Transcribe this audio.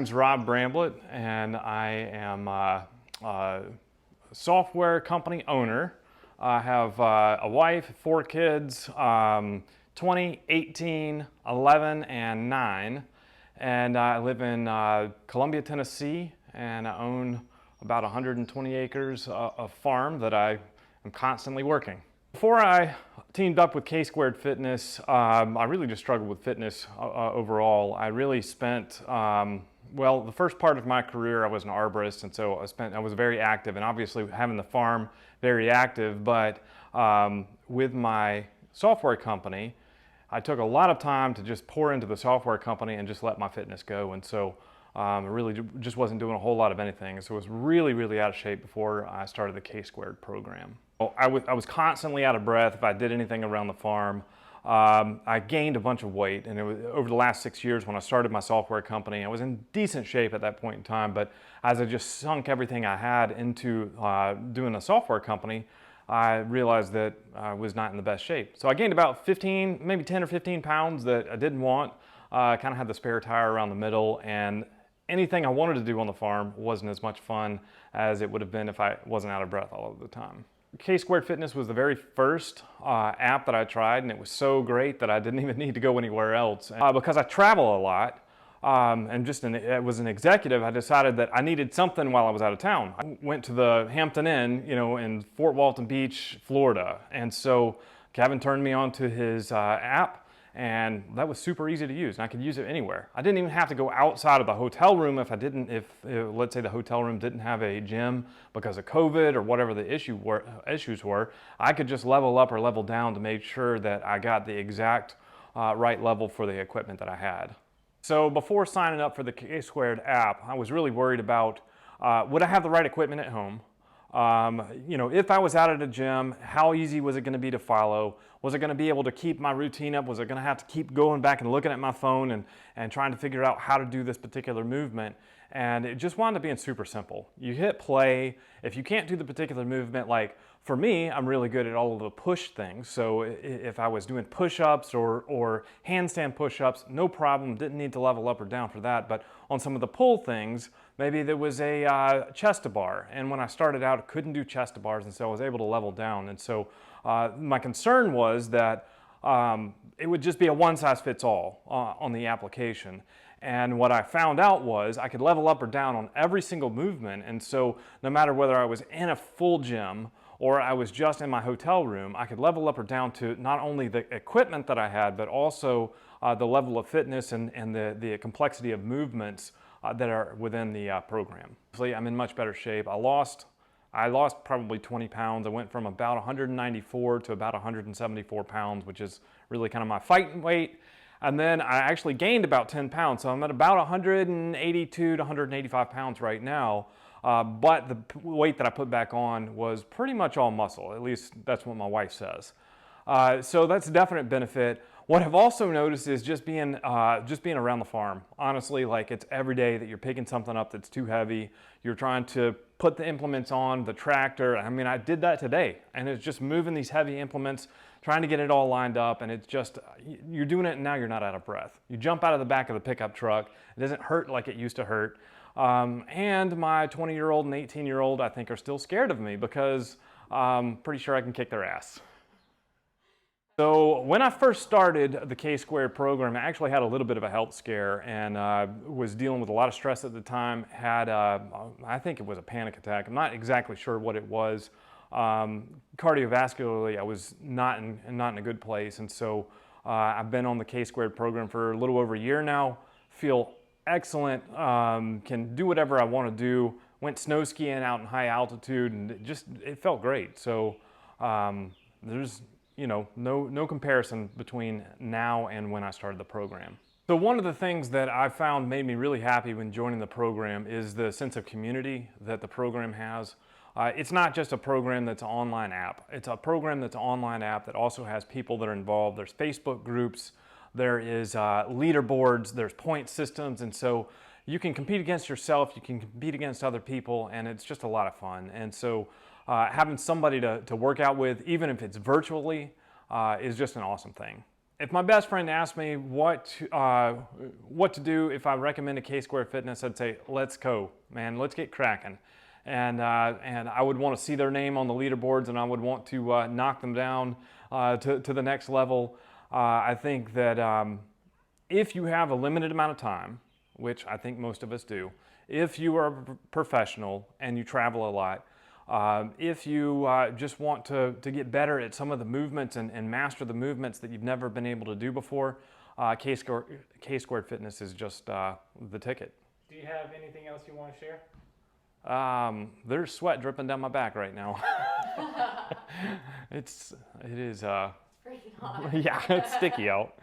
Name's Rob Bramblett, and I am a software company owner. I have a wife, 4 kids, 20, 18, 11, and 9. And I live in Columbia, Tennessee, and I own about 120 acres of farm that I am constantly working. Before I teamed up with K-Squared Fitness, I really just struggled with fitness overall. I really spent well, the first part of my career I was an arborist, and so I was very active, and obviously having the farm very active, but with my software company, I took a lot of time to just pour into the software company and just let my fitness go, and so I really just wasn't doing a whole lot of anything, so I was really out of shape before I started the K-Squared program. I was constantly out of breath if I did anything around the farm. I gained a bunch of weight, and it was over the last 6 years when I started my software company. I was in decent shape at that point in time, but as I just sunk everything I had into doing a software company, I realized that I was not in the best shape. So I gained about 15, maybe 10 or 15 pounds that I didn't want. I kind of had the spare tire around the middle, and anything I wanted to do on the farm wasn't as much fun as it would have been if I wasn't out of breath all of the time. K-Squared Fitness was the very first app that I tried, and it was so great that I didn't even need to go anywhere else. Because I travel a lot, and was an executive, I decided that I needed something while I was out of town. I went to the Hampton Inn, in Fort Walton Beach, Florida, and so Kevin turned me on to his app, and that was super easy to use, and I could use it anywhere. I didn't even have to go outside of the hotel room if let's say the hotel room didn't have a gym because of COVID or whatever the issues were. I could just level up or level down to make sure that I got the exact right level for the equipment that I had. So before signing up for the K-Squared app, I was really worried about would I have the right equipment at home? If I was out at a gym, how easy was it going to be to follow? Was I going to be able to keep my routine up? Was I going to have to keep going back and looking at my phone and trying to figure out how to do this particular movement? And it just wound up being super simple. You hit play. If you can't do the particular movement, like for me, I'm really good at all of the push things. So if I was doing push-ups or handstand push-ups, no problem, didn't need to level up or down for that. But on some of the pull things, maybe there was a chest to bar. And when I started out, I couldn't do chest to bars, and so I was able to level down. And so my concern was that it would just be a one-size-fits-all on the application. And what I found out was I could level up or down on every single movement, and so no matter whether I was in a full gym or I was just in my hotel room, I could level up or down to not only the equipment that I had, but also the level of fitness and the complexity of movements that are within the program. I'm in much better shape. I lost probably 20 pounds. I went from about 194 to about 174 pounds, which is really kind of my fighting weight. And then I actually gained about 10 pounds. So I'm at about 182 to 185 pounds right now. But the weight that I put back on was pretty much all muscle. At least that's what my wife says. So that's a definite benefit. What I've also noticed is just being around the farm. Honestly, like it's every day that you're picking something up that's too heavy. You're trying to put the implements on the tractor. I mean, I did that today, and it's just moving these heavy implements, trying to get it all lined up, and it's just, you're doing it and now you're not out of breath. You jump out of the back of the pickup truck. It doesn't hurt like it used to hurt. And my 20-year-old and 18-year-old, I think, are still scared of me because I'm pretty sure I can kick their ass. So when I first started the K-Squared program, I actually had a little bit of a health scare and was dealing with a lot of stress at the time. I think it was a panic attack. I'm not exactly sure what it was. Cardiovascularly, I was not in a good place, and so I've been on the K-Squared program for a little over a year now. Feel excellent. Can do whatever I want to do. Went snow skiing out in high altitude, and it felt great. So there's no comparison between now and when I started the program. So one of the things that I found made me really happy when joining the program is the sense of community that the program has. It's not just a program that's an online app. It's a program that's an online app that also has people that are involved. There's Facebook groups, there is leaderboards, there's point systems, and so you can compete against yourself, you can compete against other people, and it's just a lot of fun. And so having somebody to work out with, even if it's virtually, is just an awesome thing. if my best friend asked me what to do if I recommend a K-Square Fitness, I'd say, let's go, man, let's get cracking. And I would want to see their name on the leaderboards, and I would want to knock them down to the next level. I think that if you have a limited amount of time, which I think most of us do, if you are a professional and you travel a lot, if you just want to get better at some of the movements and master the movements that you've never been able to do before, K-Squared Fitness is just the ticket. Do you have anything else you want to share? There's sweat dripping down my back right now. It is. Freaking hot. Yeah, it's sticky out.